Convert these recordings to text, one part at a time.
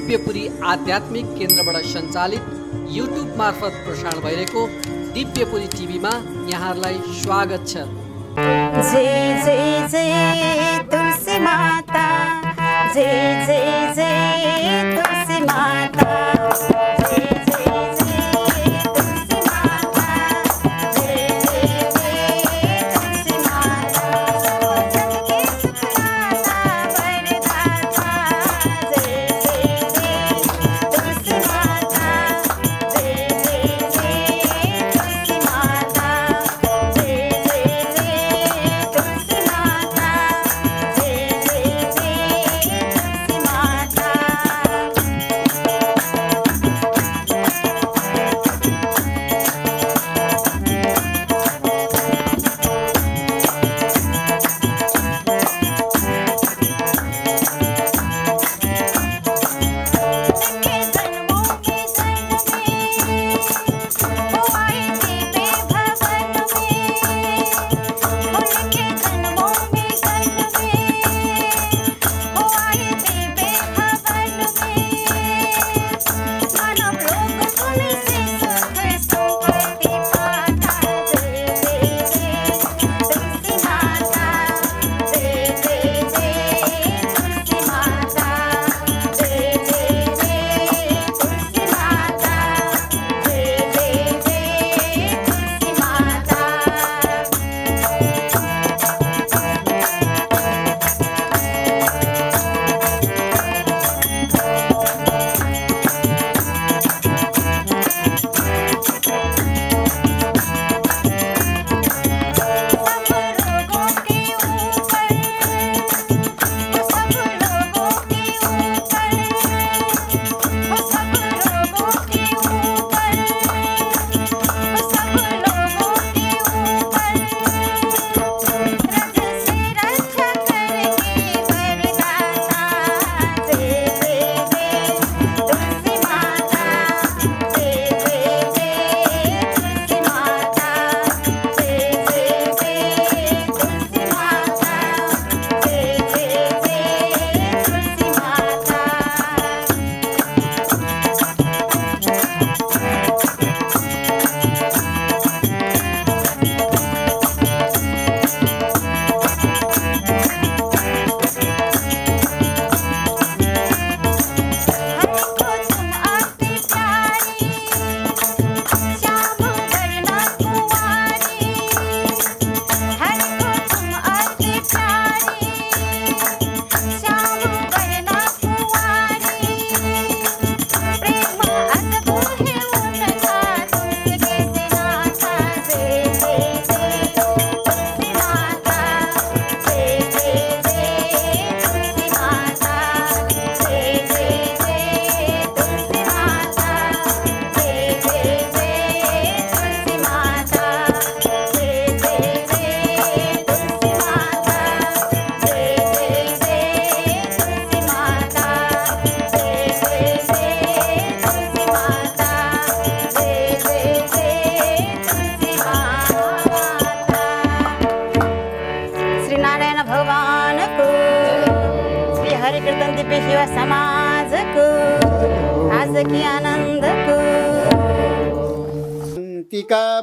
दिव्यपुरी आध्यात्मिक केन्द्रबाट सञ्चालित युट्युब मार्फत प्रसारण भइरहेको दिव्यपुरी टिभीमा यहाँहरूलाई स्वागत छ। जय जय जय तुलसी माता, जय जय जय तुलसी माता।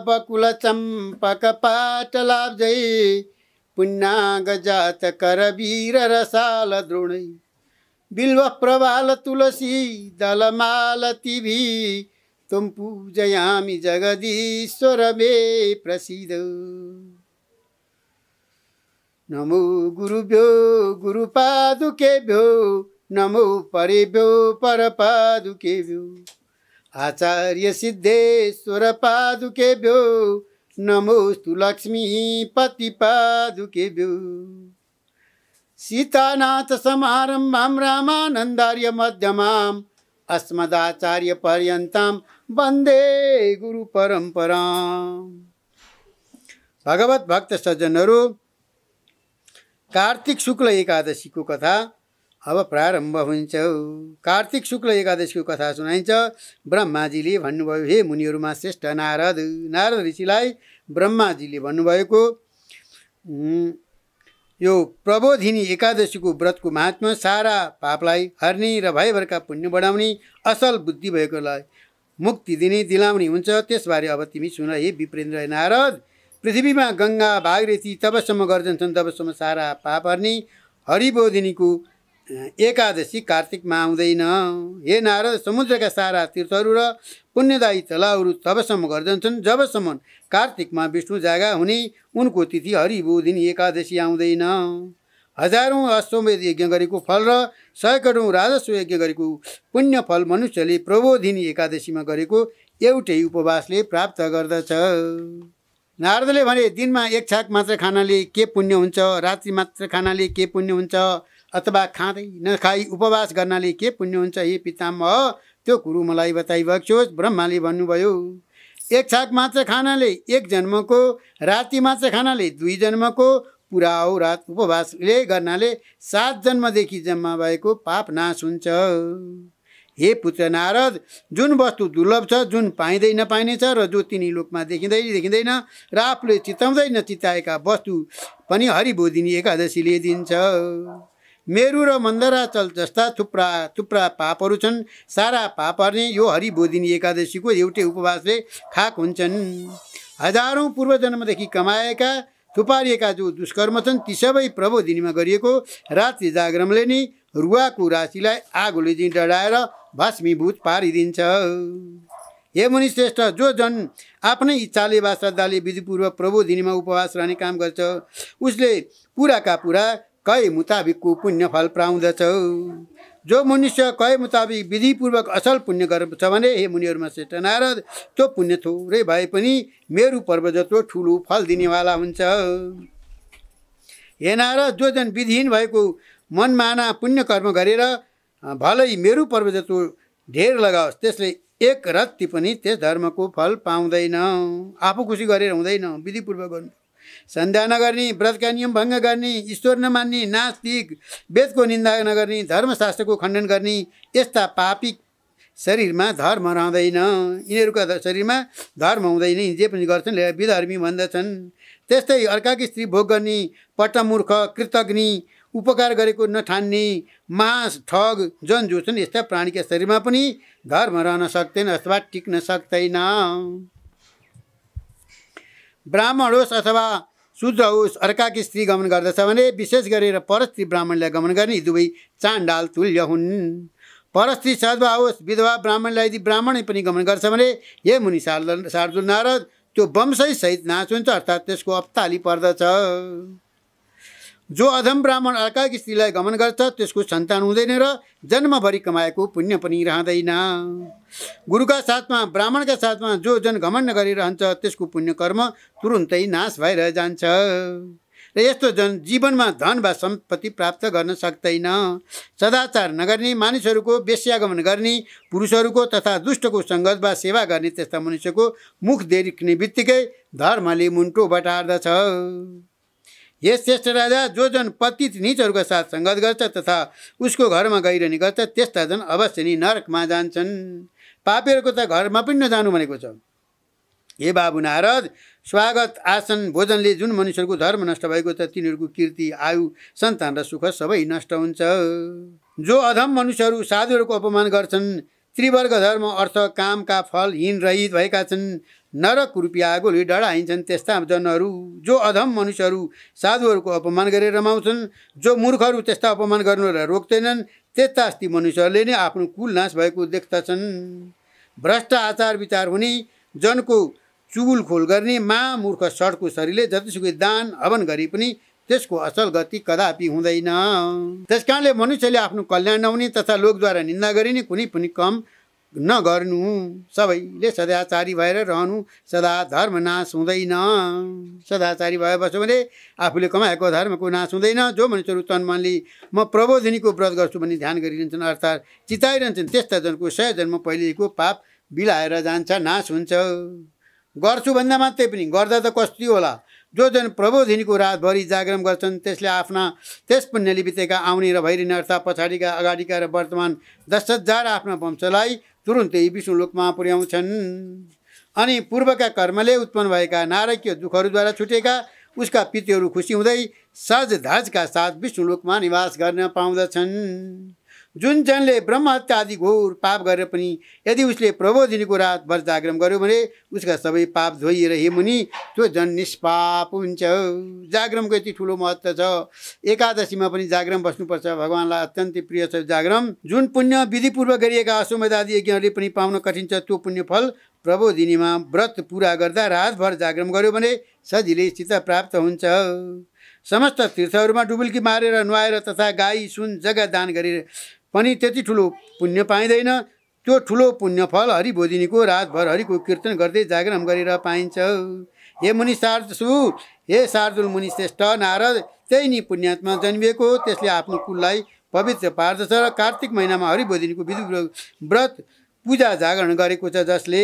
बकुल चंपक पाटलाब्जै पुण्यांग जात करवीर रसाल द्रोणै बिल्व प्रवाल तुलसी दलमालती भी तुम पूजयामि जगदीश्वर मे प्रसीद। नमो गुरुभ्यो गुरुपादुकेभ्यो नमो परेभ्यो परपादुकेभ्यो आचार्य सिद्धेश्वर पादुकेभ्यो नमोस्तु लक्ष्मीपति पादुकेभ्यो। सीतानाथ समारंभां रामानन्दार्य मध्यमाम् अस्मदाचार्य पर्यन्तां वन्दे गुरु परम्पराम्। भगवत भक्त सज्जनहरू, कार्तिक शुक्ल एकादशी को कथा अब प्रारम्भ हुन्छ। कार्तिक शुक्ल एकादशी को कथा सुनाइन्छ। ब्रह्माजीले भन्नुभयो, हे मुनिहरूमा श्रेष्ठ नारद ऋषिलाई ब्रह्माजीले भन्नुभएको, यो प्रबोधिनी एकादशीको व्रतको महात्म्य सारा पापलाई हर्ने र भयभरका पुण्य बढाउने असल बुद्धि भएकोलाई मुक्ति दिने दिलाउने हुन्छ। त्यसबारे अब तिमी सुन हे विप्रेन्द्र नारद। पृथ्वीमा गङ्गा भागीरथी तबसम्म गर्दछन् तबसम्म सारा पाप हर्ने हरिबोधिनीको एकादशी कार्तिकमा आउँदैन। हे नारद, समुद्रका सारा तीर्थहरू र पुण्यदायी तलाउहरू तबसम्म गर्दछन् जबसम्म कार्तिकमा विष्णु जागा हुने उनको तिथि हरिबोधिनी एकादशी आउँदैन। हजारौँ अश्वमेध यज्ञ गरेको फल र सयकडौँ राजस्व यज्ञ गरेको पुण्य फल मनुष्यले प्रबोधिनी एकादशीमा गरेको एउटै उपवासले प्राप्त गर्दछ। नारदले भने, दिनमा एक छाक मात्र खानाले के पुण्य हुन्छ, रात्रि मात्र खानाले के पुण्य हुन्छ, अथवा खाँदै नखाई उपवास गर्नाले के पुण्य हुन्छ? हे पितामह, त्यो कुरो मलाई बताइबक्सोस्। ब्रह्माले भन्नुभयो, एक छाक मात्र खानाले एक जन्मको, राति मात्र खानाले 2 जन्मको, पुरा हो रात उपवासले गर्नाले 7 जन्मदेखि जम्मा भएको पाप नाश हुन्छ। हे पुत्र नारद, जुन वस्तु दुर्लभ छ, जुन पाइँदै नपाइने छ र जो तिनी लोकमा देखिँदैन र आफूले चिताउँदै नचिताएका वस्तु पनि हरिबोधिनी एकादशीले दिन्छ। मेरु र मन्दराचल जस्ता थुप्रा थुप्रा पापहरू छन्। सारा पाप हर्ने यो हरिबोधिनी एकादशीको एउटै उपवासले खाक हुन्छन्। हजारौँ पूर्वजन्मदेखि कमाएका थुपारिएका जो दुष्कर्म छन् ती सबै प्रबोधिनीमा गरिएको रात्रि जागरणले नै रुवाको राशिलाई आगोले चाहिँ डढाएर भस्मीभूत पारिदिन्छ। हे मुनिश्रेष्ठ, जो जन आफ्नै इच्छाले वा श्रद्धाले विधिपूर्वक प्रबोधिनीमा उपवास रहने काम गर्छ उसले पुराका पुरा कय मुताबिकको पुण्य फल पाउँदछ। जो मनुष्य कय मुताबिक विधिपूर्वक असल पुण्य गर्छ भने हे मुनिहरूमा श्रेष्ठ नारद, त्यो पुण्य थोरै भए पनि मेरु पर्वत जत्रो ठुलो फल दिनेवाला हुन्छ। हे नारद, जो जन विधिहीन भएको मनमाना पुण्य कर्म गरेर भलै मेरु पर्वत जत्रो ढेर लगाओस् त्यसले एक रत्ती पनि त्यस धर्मको फल पाउँदैन। आफू खुसी गरेर हुँदैन, विधिपूर्वक गर्नु। सन्ध्या नगर्ने, व्रतका नियम भङ्ग गर्ने, ईश्वर नमान्ने, नास्तिक, वेदको निन्दा नगर्ने, धर्मशास्त्रको खण्डन गर्ने यस्ता पापी शरीरमा धर्म रहँदैन। यिनीहरूका शरीरमा धर्म हुँदैन। यिनी जे पनि गर्छन् विधर्मी भन्दछन्। त्यस्तै अर्काकी स्त्री भोग गर्ने, पट्टमूर्ख, कृतज्ञ, उपकार गरेको नठान्ने, मास, ठग जन जो छन् यस्ता प्राणीका शरीरमा पनि धर्म रहन सक्दैन अथवा टिक्न सक्दैन। ब्राह्मण होस् अथवा शूद्र होस्, अर्काकी स्त्री गमन गर्दछ भने विशेष गरेर परस्त्री ब्राह्मणलाई गमन गर्ने दुवै चाण्डाल तुल्य हुन्। परस्त्री सद्वा होस्, विधवा ब्राह्मणलाई यदि ब्राह्मणै पनि गमन गर्छ भने हे मुनि शार्दुल नारद, त्यो वंशै सहित नाश हुन्छ, अर्थात् त्यसको अप्ताली पर्दछ। जो अधम ब्राह्मण अर्काकी स्त्रीलाई गमन गर्छ त्यसको सन्तान हुँदैन र जन्मभरि कमाएको पुण्य पनि रहँदैन। गुरुका साथमा ब्राह्मणका साथमा जो जन घमण्ड गरिरहन्छ त्यसको पुण्य कर्म तुरुन्तै नाश भएर जान्छ र यस्तो जन जीवनमा धन वा सम्पत्ति प्राप्त गर्न सक्दैन। सदाचार नगर्ने मानिसहरूको वेश्यागमन गर्ने, पुरुषहरूको तथा दुष्टको सङ्गत वा सेवा गर्ने त्यस्ता मनुष्यको मुख देख्ने बित्तिकै धर्मले मुन्टो बटार्दछ। यस श्रेष्ठ राजा, जो जन पतित नीचहरूका साथ सङ्गत गर्छ तथा उसको घरमा गइरहने गर्छ त्यस्ता जन अवश्य नै नरकमा जान्छन्। पापीहरूको त घरमा पनि नजानु भनेको छ। हे बाबु नारद, स्वागत, आसन, भोजनले जुन मनुष्यहरूको धर्म नष्ट भएको छ तिनीहरूको कीर्ति, आयु, सन्तान र सुख सबै नष्ट हुन्छ। जो अधम मनुष्यहरू साधुहरूको अपमान गर्छन्, त्रिवर्ग धर्म अर्थ कामका फल हीन रहित भएका छन्, नरक रूपिया आगोले डढाइन्छन् त्यस्ता जनहरू। जो अधम मनुष्यहरू साधुहरूको अपमान गरेर रमाउँछन्, जो मूर्खहरू त्यस्ता अपमान गर्नुलाई रोक्दैनन् त्यस्ता अस्ति मनुष्यहरूले नै आफ्नो कुल नाश भएको देख्दछन्। भ्रष्ट आचार विचार हुने, जनको चुगुलखोल गर्ने, महामूर्ख सडको शरीरले जतिसुकै दान हवन गरे पनि त्यसको असल गति कदापि हुँदैन। त्यसकारणले मनुष्यले आफ्नो कल्याण नहुने तथा लोकद्वारा निन्दा गरिने कुनै पनि कम नगर्नु। सबैले सदाचारी भएर रहनु, सदा धर्म नाश हुँदैन। सदाचारी भए बस्यो भने आफूले कमाएको धर्मको नाश हुँदैन। जो मानिसहरू तन मनले म प्रबोधिनीको व्रत गर्छु भन्ने ध्यान गरिरहन्छन् अर्थात् चिताइरहन्छन् त्यस्ता जनको 100 जन्म पहिलेको पाप बिलाएर जान्छ, नाश हुन्छ। गर्छु भन्दा मात्रै पनि गर्दा त कस्तो होला। जो जन प्रबोधिनीको रातभरि जागरण गर्छन् त्यसले आफ्ना त्यस पुण्यले बितेका आउने र भइरहने अर्थात् पछाडिका, अगाडिका र वर्तमान 10,000 आफ्ना वंशलाई तुरुन्तै विष्णु लोकमा पुर्याउँछन्। अनि पूर्वका कर्मले उत्पन्न भएका नारकीय दुःखहरूद्वारा छुटेका उसका पितृहरू खुसी हुँदै सज धजका साथ विष्णुलोकमा निवास गर्न पाउँदछन्। जुन जनले ब्रह्म हत्या आदि घोर पाप गरेर पनि यदि उसले प्रबोधिनीको रातभर जागरण गर्यो भने उसका सबै पाप धोइएर हे मुनि त्यो जन निष्पाप हुन्छ। जागरणको यति ठुलो महत्त्व छ। एकादशीमा पनि जागरण बस्नुपर्छ। भगवान्लाई अत्यन्तै प्रिय छ जागरण। जुन पुण्य विधिपूर्वक गरिएका अश्वमेध आदि यज्ञहरूले पनि पाउन कठिन छ त्यो पुण्य फल प्रबोधिनीमा व्रत पुरा गर्दा रातभर जागरण गर्यो भने सजिलैसित प्राप्त हुन्छ। समस्त तीर्थहरूमा डुबुल्की मारेर नुहाएर तथा गाई सुन जग्गा दान गरेर पनि त्यति ठुलो पुण्य पाइँदैन। त्यो ठुलो पुण्य फल हरिबोधिनीको रातभर हरिको कीर्तन गर्दै जागरण गरेर पाइन्छ। हे मुनि हे शार्दुल मुनि श्रेष्ठ नारद त्यही नि पुण्यात्मा जन्मिएको त्यसले आफ्नो कुललाई पवित्र पार्दछ र कार्तिक महिनामा हरिबोधिनीको विधिपूर्वक व्रत पूजा जागरण गरेको छ जसले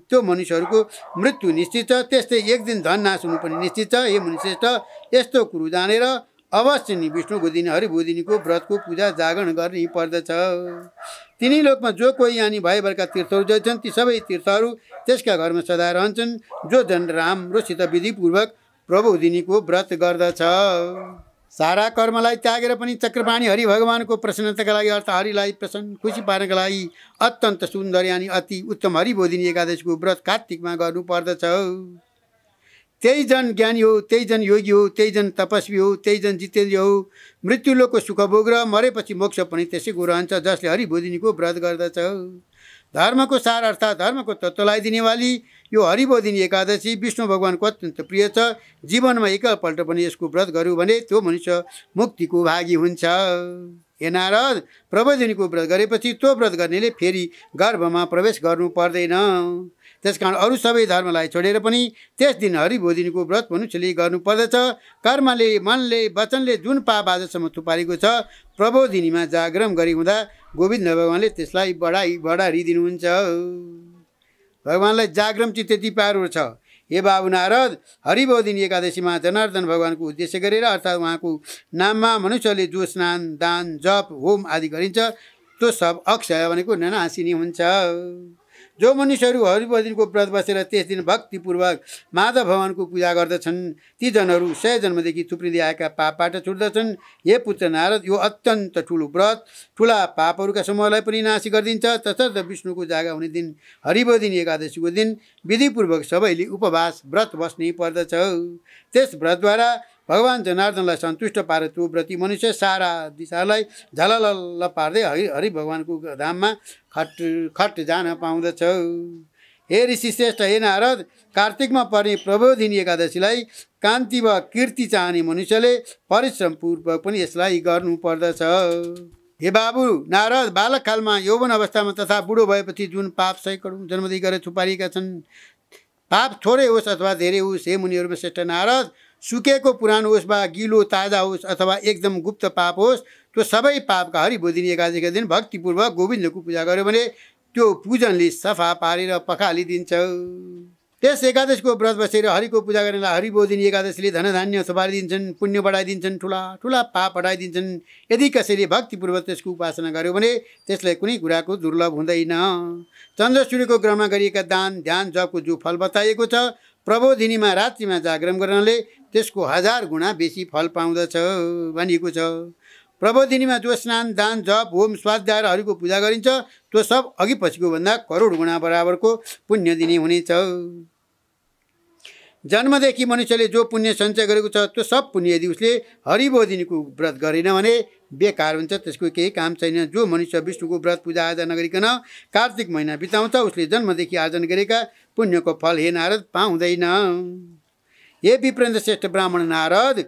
त्यो मनुष्यहरूको मृत्यु निश्चित छ। त्यस्तै एक दिन धन नाश हुनु पनि निश्चित छ। हे मुनिश्रेष्ठ यस्तो कुरो जानेर अवश्य नि विष्णुको दिन हरिबोधिनीको व्रतको पूजा जागरण गर्नै पर्दछ। तिनी लोकमा जो कोही यानी भएभरका तीर्थहरू जान्छन् ती सबै तीर्थहरू त्यसका घरमा सदा रहन्छन्। जो जन राम्रोसित विधिपूर्वक प्रबोधिनीको व्रत गर्दछ सारा कर्मलाई त्यागेर पनि चक्रपाणी हरि भगवानको प्रसन्नताका लागि अर्थ हरिलाई प्रसन्न खुसी पार्नका लागि अत्यन्त सुन्दर यानी अति उत्तम हरिबोधिनी एकादशीको व्रत कार्तिकमा गर्नुपर्दछ। त्यही जन ज्ञानी हो, त्यही जन योगी हो, त्यही जन तपस्वी हो, त्यही जन जितेन्द्र हो। मृत्युलोकको सुख भोग र मरेपछि मोक्ष पनि त्यसैको रहन्छ जसले हरिबोधिनीको व्रत गर्दछ। धर्मको सार अर्थात् धर्मको तत्त्वलाई दिनेवाली यो हरिबोधिनी एकादशी विष्णु भगवानको अत्यन्त प्रिय छ। जीवनमा एकपल्ट पनि यसको व्रत गर्यो भने त्यो मनुष्य मुक्तिको भागी हुन्छ। हे नारद प्रबोधिनीको व्रत गरेपछि त्यो व्रत गर्नेले फेरि गर्भमा प्रवेश गर्नु पर्दैन। त्यसकारण अरू सबै धर्मलाई छोडेर पनि त्यस दिन हरिबोधिनीको व्रत मनुष्यले गर्नुपर्दछ। कर्मले मनले वचनले जुन पाप आजसम्म थुपारेको छ प्रबोधिनीमा जागरण गरी हुँदा गोविन्द भगवान्ले त्यसलाई बढाइदिनुहुन्छ। भगवान्लाई जागरण चाहिँ त्यति प्यारो छ। हे बाबु नारद हरिबोधिनी एकादशीमा जनार्दन भगवानको उद्देश्य गरेर अर्थात् उहाँको नाममा मनुष्यले जो स्नान दान जप होम आदि गरिन्छ त्यो सब अक्षय भनेको ननासिनी हुन्छ। जो मनुष्यहरू हरिबोधिनीको व्रत बसेर त्यस दिन भक्तिपूर्वक माधव भगवानको पूजा गर्दछन् ती जनहरू 100 जन्मदेखि थुप्रिँदै आएका पापबाट छुट्दछन्। हे पुत्र नारद यो अत्यन्त ठुलो व्रत ठुला पापहरूका समूहलाई पनि नाश गरिदिन्छ। तसर्थ विष्णुको जागा हुने दिन हरिबोधिनी एकादशीको दिन विधिपूर्वक सबैले उपवास व्रत बस्नै पर्दछ। त्यस व्रतद्वारा भगवान जनार्दनलाई सन्तुष्ट पारे त्यो व्रती मनुष्य सारा दिशालाई झललल्ल पार्दै हरि भगवानको धाममा खट जान पाउँदछ। हे ऋषि श्रेष्ठ हे नारद कार्तिकमा पर्ने प्रबोधिनी एकादशीलाई कान्ति वा कीर्ति चाहने मनुष्यले परिश्रमपूर्वक पनि यसलाई गर्नुपर्दछ। हे बाबु नारद बालककालमा यौवन अवस्थामा तथा बुढो भएपछि जुन पाप सैकडौँ जन्मदेखि गरेर थुपारिएका छन् पाप थोरै होस् अथवा धेरै होस् हे मुनिहरूमा श्रेष्ठ नारद सुकेको पुरानो होस् वा गिलो ताजा होस् अथवा एकदम गुप्त पाप होस् त्यो सबै पापका हरिबोधिनी एकादशीका दिन भक्तिपूर्वक गोविन्दको पूजा गर्यो भने त्यो पूजनले सफा पारेर पखालिदिन्छ। त्यस एकादशीको व्रत बसेर हरिको पूजा गर्नेलाई हरिबोधिनी एकादशीले धनधान्य थुपारिदिन्छन् पुण्य बढाइदिन्छन् ठुला ठुला पाप हटाइदिन्छन्। यदि कसैले भक्तिपूर्वक त्यसको उपासना गर्यो भने त्यसलाई कुनै कुराको दुर्लभ हुँदैन। चन्द्र सूर्यको ग्रहमा गरिएका दान ध्यान जपको जो फल बताइएको छ प्रबोधिनीमा रात्रिमा जागरण गर्नाले त्यसको 1000 गुणा बेसी फल पाउँदछ भनिएको छ। प्रबोधिनीमा जो स्नान दान जप होम स्वाध्याय र हरिको पूजा गरिन्छ त्यो सब अघि पछिको भन्दा करोड गुणा बराबरको पुण्य दिने हुनेछ। जन्मदेखि मनुष्यले जो पुण्य सञ्चय गरेको छ त्यो सब पुण्य यदि उसले हरिबोधिनीको व्रत गरेन भने बेकार हुन्छ, त्यसको केही काम छैन। जो मनुष्य विष्णुको व्रत पूजा आजा नगरिकन कार्तिक महिना बिताउँछ उसले जन्मदेखि आर्जन गरेका पुण्यको फल हे नारद पाउँदैन। हे विप्रेन्द्र श्रेष्ठ ब्राह्मण नारद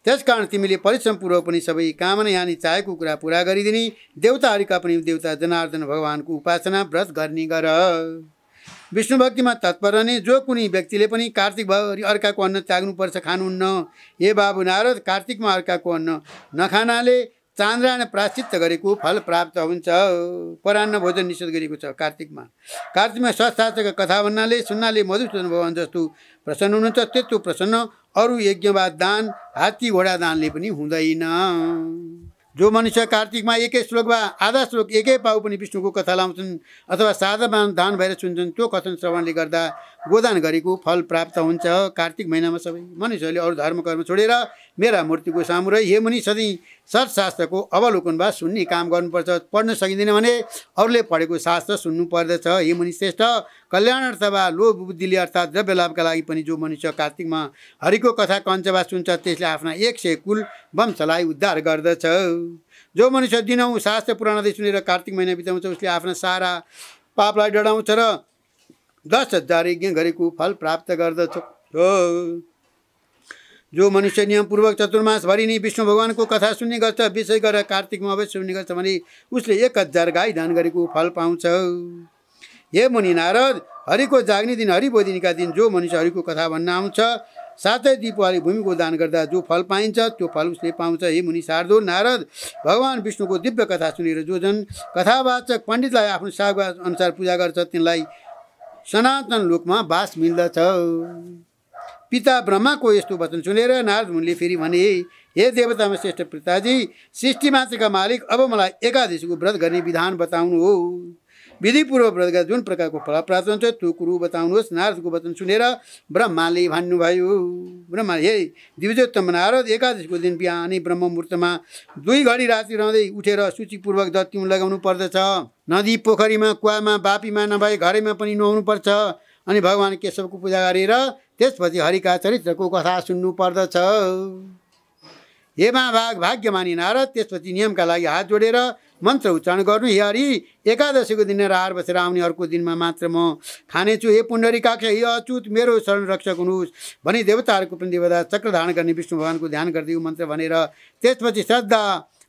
त्यसकारण तिमीले परिश्रमपूर्वक पनि सबै कामना यानी चाहेको कुरा पुरा गरिदिने देवताहरूका पनि देवता जनार्दन भगवानको उपासना व्रत गर्ने गर। विष्णु भक्तिमा तत्पर रहने जो कुनै व्यक्तिले पनि कार्तिक भरि अर्काको अन्न त्याग्नुपर्छ खानुहुन्न। हे बाबु नारद कार्तिकमा अर्काको अन्न नखानाले चान्द्रायण प्राश्चित्त गरेको फल प्राप्त हुन्छ। परान्न भोजन निषेध गरेको छ कार्तिकमा। कार्तिकमा शास्त्रका कथा भन्नाले सुन्नाले मधुसूदन भगवान जस्तो प्रसन्न हुनुहुन्छ त्यस्तो प्रसन्न अरू यज्ञ वा दान हात्ती घोडा दानले पनि हुँदैन। जो मनुष्य कार्तिकमा एकै श्लोक वा आधा श्लोक एकै पाउ पनि विष्णुको कथा लाउँछन् अथवा साधा दान भएर सुन्छन् त्यो कथन श्रवणले गर्दा गोदान गरेको फल प्राप्त हुन्छ। कार्तिक महिनामा सबै मनुष्यहरूले अरू धर्म कर्म छोडेर मेरा मूर्तिको सामु रही हे मुनि सधैँ सत्शास्त्रको अवलोकन वा सुन्ने काम गर्नुपर्छ। पढ्न सकिँदैन भने अरूले पढेको शास्त्र सुन्नु पर्दछ। हे मुनि श्रेष्ठ कल्याणार्थ वा लोभ बुद्धिले अर्थात् द्रव्य लाभका लागि पनि जो मनुष्य कार्तिकमा हरिको कथा कञ्च वा सुन्छ त्यसले आफ्ना 100 कुल वंशलाई उद्धार गर्दछ। जो मनुष्य दिनौँ शास्त्र पुराणदै सुनेर कार्तिक महिना बिताउँछ उसले आफ्ना सारा पापलाई डढाउँछ र 10,000 यज्ञ गरेको फल प्राप्त गर्दछ। जो मनुष्य नियमपूर्वक चतुर्मासभरि नै विष्णु भगवानको कथा सुन्ने गर्छ विशेष गरेर कार्तिकमा अवश्य सुन्ने गर्छ भने उसले 1000 गाई दान गरेको फल पाउँछ। हे मुनि नारद हरिको जाग्ने दिन हरिबोधिनीका दिन जो मनुष्य हरिको कथा भन्न आउँछ साथै दीपवाली भूमिको दान गर्दा जो फल पाइन्छ त्यो फल उसले पाउँछ। हे मुनि शार्दूल नारद भगवान विष्णुको दिव्य कथा सुनेर जो जन कथावाचक पण्डितलाई आफ्नो साग अनुसार पूजा गर्छ तिनलाई सनातन लोकमा बास मिल्दछ। पिता ब्रह्माको यस्तो वचन सुनेर नारद मुनिले फेरि भने हे देवतामा श्रेष्ठ पिताजी सृष्टि मात्रका मालिक अब मलाई एकादशीको व्रत गर्ने विधान बताउनु हो। विधिपूर्वक व्रत गर्दा जुन प्रकारको फल प्राप्त हुन्छ त्यो कुरो बताउनुहोस्। नारदको वचन सुनेर ब्रह्माले भन्नुभयो ब्रह्मा हे दिव्योत्तम नारद एकादशीको दिन बिहानै ब्रह्म मुहूर्तमा 2 घडी राति रहँदै उठेर सूचीपूर्वक दत्युन लगाउनु पर्दछ। नदी पोखरीमा कुवामा बापीमा नभए घरैमा पनि नुहाउनु पर्छ अनि भगवान केशवको पूजा गरेर त्यसपछि हरिका चरित्रको कथा सुन्नु पर्दछ। हे महाभाग भाग्यमानी नारद त्यसपछि नियमका लागि हात जोडेर मन्त्र उच्चारण गर्नु। हे हरि एकादशीको दिन राहार बसेर आउने अर्को दिनमा मात्र म खानेछु। हे पुण्डरीकाक्ष हे अच्युत मेरो शरण रक्षक हुनुहोस् भनी देवताहरूको पनि देवता चक्र धारण गर्ने विष्णु भगवानको ध्यान गर्दै यो मन्त्र भनेर त्यसपछि श्रद्धा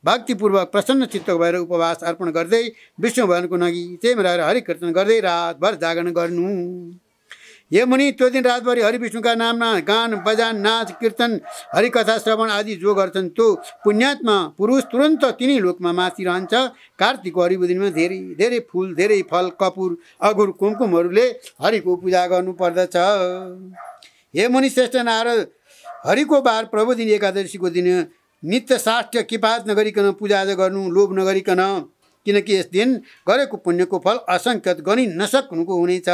भक्तिपूर्वक प्रसन्न चित्त भएर उपवास अर्पण गर्दै विष्णु भगवानको नगी चाहिँ रहेर हरि कीर्तन गर्दै रातभर जागरण गर्नु। हे मुनि त्यो दिन रातभरि हरि विष्णुका नाममा गान बजान नाच कीर्तन हरिकथा श्रवण आदि जो गर्छन् त्यो पुण्यात्मा पुरुष तुरन्त तिनी लोकमा माथि रहन्छ। कार्तिकको हरिबोधिनीमा धेरै धेरै फुल धेरै फल कपुर अगुर कुमकुमहरूले हरिको पूजा गर्नु पर्दछ। हे मुनि श्रेष्ठ नारद हरिको बार प्रबोधिनी एकादशीको दिन नित्य साष्ट किपात नगरिकन पूजाआजा गर्नु लोभ नगरिकन किनकि यस दिन गरेको पुण्यको फल असङ्ख्यत गनि नसक्नुको हुनेछ।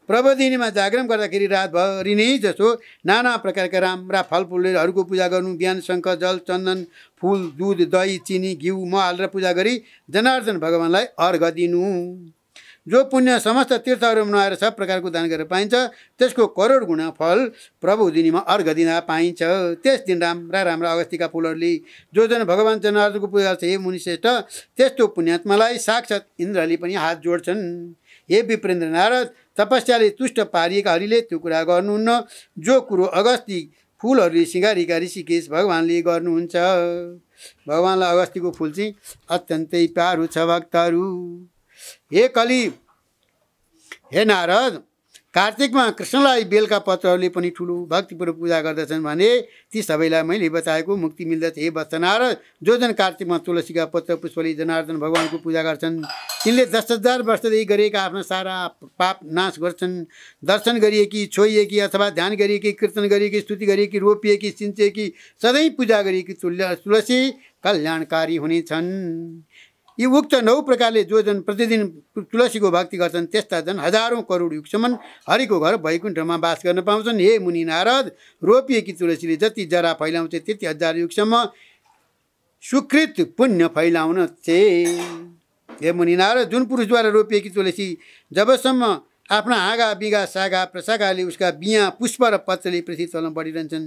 प्रबोधिनीमा जागरण गर्दाखेरि रातभरि नै जसो नाना प्रकारका राम्रा फलफुलहरूको पूजा गर्नु। बिहान शङ्ख जल चन्दन फुल दुध दही चिनी घिउ मह हालेर पूजा गरी जनार्दन भगवानलाई अर्घ दिनु। जो पुण्य समस्त तीर्थहरूमा नआएर सब प्रकारको दान गरेर पाइन्छ त्यसको करोड गुणा फल प्रबोधिनीमा अर्घ दिँदा पाइन्छ। त्यस दिन राम्रा राम्रा अगस्तीका फुलहरूले जो जन भगवान जनार्दनको पूजा गर्छ हे मुनिश्रेष्ठ त्यस्तो पुण्यात्मालाई साक्षात् इन्द्रले पनि हात जोड्छन्। हे विप्रेन्द्र नारद तपस्याले तुष्ट पारिएका हरिले त्यो कुरा गर्नुहुन्न जो कुरो अगस्ती फुलहरूले सिँगारिएका ऋषिकेश भगवानले गर्नुहुन्छ। भगवानलाई अगस्तीको फुल चाहिँ अत्यन्तै प्यारो छ भक्तहरू। हे कली हे नारद कार्तिकमा कृष्णलाई बेलका पत्रहरूले पनि ठुलो भक्तिपूर्वक पूजा गर्दछन् भने ती सबैलाई मैले बताएको मुक्ति मिल्दछ। हे वत्स नारद जो जन कार्तिकमा तुलसीका पत्र पुष्पले जनार्दन भगवानको पूजा गर्छन् तिनले 10,000 वर्षदेखि गरेका आफ्ना सारा पाप नाश गर्छन्। दर्शन गरिएकी छोइएकी अथवा ध्यान गरिएकी कीर्तन गरिएकी स्तुति गरिएकी रोपिएकी सिन्चेकी सधैँ पूजा गरिएकी तुलसी कल्याणकारी हुनेछन्। यी उक्त 9 प्रकारले जो जन प्रतिदिन तुलसीको भक्ति गर्छन् त्यस्ता जन हजारौँ करोड युगसम्म हरिको घर वैकुण्ठमा बास गर्न पाउँछन्। हे मुनि नारद रोपिएकी तुलसीले जति जरा फैलाउँछ त्यति 1000 युगसम्म सुकृत पुण्य फैलाउन चाहिँ। हे मुनि नारद जुन पुरुषद्वारा रोपिएकी तुलसी जबसम्म आफ्ना हाँगा बिगा सागा प्रसागाले उसका बिया पुष्प र पत्रले पृथ्वी तलमा बढिरहन्छन्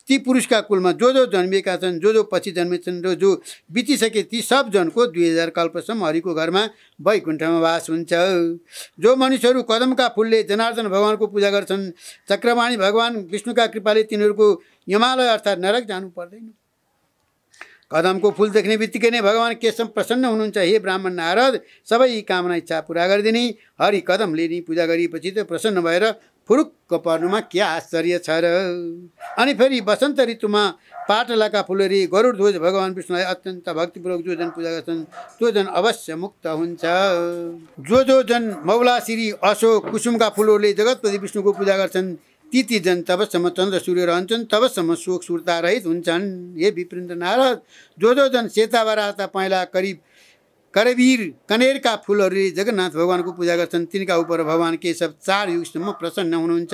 ती पुरुषका कुलमा जो जन्मिएका छन् जो पछि जन्मेछन् र जो बितिसके ती सब जनको 2000 कल्पसम्म हरिको घरमा वैकुण्ठमा वास हुन्छ। जो मनुष्यहरू कदमका फुलले जनार्दन भगवानको पूजा गर्छन् चक्रवाणी भगवान विष्णुका कृपाले तिनीहरूको हिमालय अर्थात् नरक जानु पर्दैन। कदमको फुल देख्ने बित्तिकै नै भगवान केशव प्रसन्न हुनुहुन्छ। हे ब्राह्मण नारद सबै कामना इच्छा पुरा गरिदिने हरि कदमले नि पूजा गरिएपछि त प्रसन्न भएर फुरुक्क पर्नुमा के आश्चर्य छ र। अनि फेरि वसन्त ऋतुमा पाटलाका फुलहरू गरुड ध्वज भगवान विष्णुलाई अत्यन्त भक्तिपूर्वक जो जन पूजा गर्छन् त्यो जन अवश्य मुक्त हुन्छ। जो जन मौलासिरी अशोक कुसुमका फुलहरूले जगतपति विष्णुको पूजा गर्छन् ती जन तबसम्म चन्द्र सूर्य रहन्छन् तबसम्म शोक सुरता रहित हुन्छन्। हे विप्रेन्द्र नारद जो जन सेता वा राता पहेँला करिब करवीर कनेरका फुलहरूले जगन्नाथ भगवानको पूजा गर्छन्। तिनका उप भगवान केशव 4 युगसम्म प्रसन्न हुनुहुन्छ।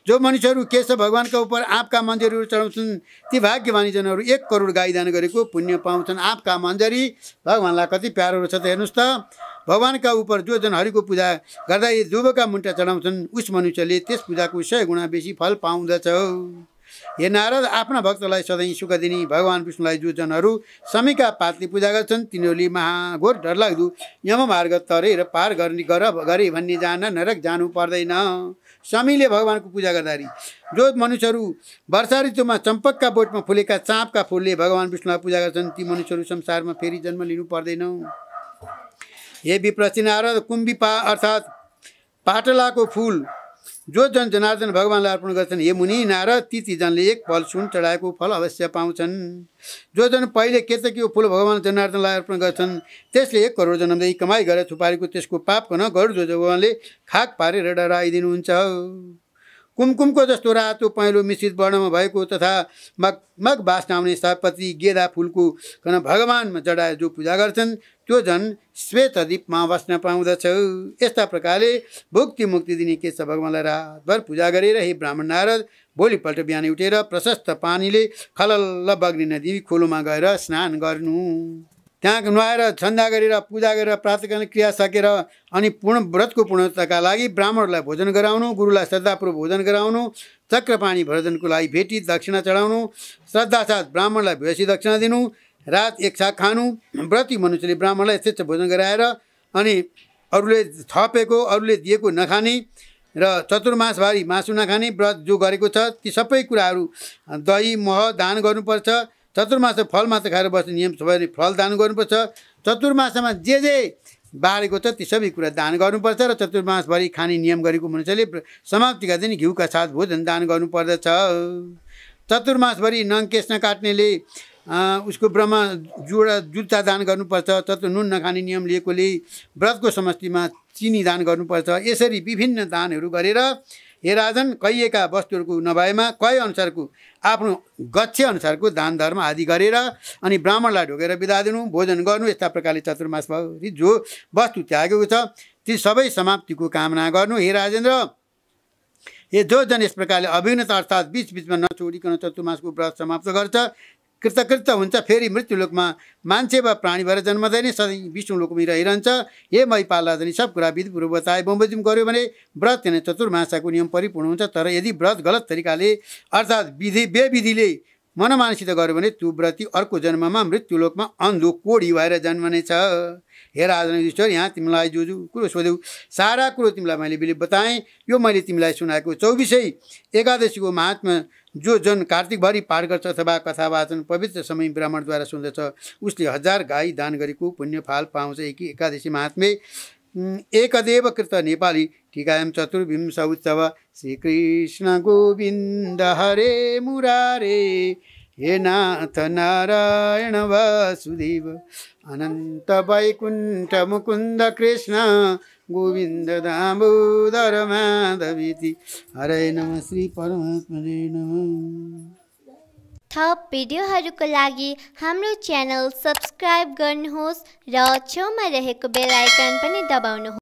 जो मनुष्यहरू केशव भगवानका उप आँपका मन्जरीहरू चढाउँछन् ती भाग्यमानी जनहरू 1 करोड गाई दान गरेको पुण्य पाउँछन्। आँपका मन्जरी भगवानलाई कति प्यारो रहेछ त हेर्नुहोस् त। भगवानका उप जो जनहरूको पूजा गर्दा यी दुबोका मुन्टा चढाउँछन् उस मनुष्यले त्यस पूजाको 100 गुणा बेसी फल पाउँदछ। हे नारद, आफ्ना भक्तलाई सधैँ सुख दिने भगवान विष्णुलाई जो जनहरू समीका पातले पूजा गर्छन् तिनीहरूले महाघोर डरलाग्दो यममार्ग तरेर पार गरे भन्ने जान नरक जानु पर्दैन। समीले भगवानको पूजा गर्दाखेरि जो मनुष्यहरू वर्षा ऋतुमा चम्पकका बोटमा फुलेका चाँपका फुलले भगवान विष्णुलाई पूजा गर्छन् ती मनुष्यहरू संसारमा फेरि जन्म लिनु पर्दैन। हे विप्रति नारद, कुम्भी अर्थात् पाटलाको फुल जो जन जनार्दन भगवानलाई अर्पण गर्छन् हे मुनि नारद ती जनले 1 फल सुन चढाएको फल अवश्य पाउँछन्। जो जन पहिले केतकीको फुल भगवान जनार्दनलाई अर्पण गर्छन् त्यसले 1 करोड जन्मदै कमाइ गरेर थुपारेको त्यसको पाप न गरुड जो भगवानले खाक पारेर डराइदिनुहुन्छ। कुमकुमको जस्तो रातो पहेँलो मिश्रित वर्णमा भएको तथा मग बास्न आउने सयपत्री गेदा फुलको कन भगवानमा जडाए जो पूजा गर्छन् त्यो झन् श्वेत दीपमा बस्न पाउँदछ। यस्ता प्रकारले भुक्ति मुक्ति दिने केशव भगवानलाई रातभर पूजा गरेर हे ब्राह्मण नारद भोलिपल्ट बिहान उठेर प्रशस्त पानीले खलल्ल बग्ने नदी खोलोमा गएर स्नान गर्नु। त्यहाँ नुहाएर छन्दा गरेर पूजा गरेर प्रातःकालीन क्रिया सकेर अनि व्रतको पूर्णताका लागि ब्राह्मणलाई भोजन गराउनु, गुरुलाई श्रद्धापूर्वक भोजन गराउनु, चक्रपाणी भोजनको लागि भेटी दक्षिणा चढाउनु, श्रद्धासाथ ब्राह्मणलाई भैँसी दक्षिणा दिनु, रात 1 साग खानु। व्रती मनुष्यले ब्राह्मणलाई यथेच्छ भोजन गराएर अनि अरूले थपेको अरूले दिएको नखाने र चतुर्मासभरि मासु नखाने व्रत जो गरेको छ ती सबै कुराहरू दही मह दान गर्नुपर्छ। चतुर्मास फल मात्र खाएर बस्ने नियम छ भने फल दान गर्नुपर्छ। चतुर्मासमा जे बारेको छ ती सबै कुरा दान गर्नुपर्छ र चतुर्मासभरि खाने नियम गरेको मनुष्यले समाप्तिका दिन घिउका साथ भोजन दान गर्नुपर्दछ। चतुर्मासभरि नङ केस नकाट्नेले उसको ब्रह्म जुत्ता दान गर्नुपर्छ। नुन नखाने नियम लिएकोले व्रतको समष्टिमा चिनी दान गर्नुपर्छ। यसरी विभिन्न दानहरू गरेर हे राजन कहिएका वस्तुहरूको नभएमा कही अनुसारको आफ्नो गच्छ अनुसारको दान धर्म आदि गरेर अनि ब्राह्मणलाई ढोकेर बिदा दिनु, भोजन गर्नु। यस्ता प्रकारले चतुर्मासभरि जो वस्तु त्यागेको छ ती सबै समाप्तिको कामना गर्नु। हे राजेन्द्र, हे जो जन यस प्रकारले अभिन्नता अर्थात् बीचमा नछोडिकन चतुर्मासको व्रत समाप्त गर्छ कृतकृत हुन्छ फेरि मृत्युलोकमा मान्छे वा प्राणी भएर जन्मदैन, सधैँ विष्णु लोकमै रहिरहन्छ। हे महिपाल राजनी सब कुरा विधिपूर्वक बताए बमोजिम गर्यो भने व्रत यानी चतुर्मासाको नियम परिपूर्ण हुन्छ। तर यदि व्रत गलत तरिकाले अर्थात् बेविधिले मनमानसित गर्यो भने त्यो व्रती अर्को जन्ममा मृत्युलोकमा अन्धो कोडी भएर जन्मनेछ। हे राजन युधिष्ठिर, यहाँ तिमीलाई जो कुरो सोध्यौ सारा कुरो तिमीलाई मैले बताएँ। यो मैले तिमीलाई सुनाएको 24 एकादशीको महात्मा जो जन कार्तिकभरि पाठ गर्छ अथवा कथा वाचन पवित्र समय ब्राह्मणद्वारा सुन्दछ उसले 1000 गाई दान गरेको पुण्य फाल पाउँछ। एकादशी महात्म्य एकदेव कृत नेपाली टीकायाम चतुर्विंश उत्सव श्रीकृष्ण गोविन्द हरे मुरारे हे नाथ नारायण वासुदेव अनन्त वैकुण्ठ मुकुन्द कृष्ण गोविन्द दामोदर माधवीति हरे नमः श्री परमात्मने नमः। थप भिडियोहरूको लागि हाम्रो च्यानल सब्स्क्राइब गर्नुहोस् र छेउमा रहेको बेल आइकन पनि दबाउनुहोस्।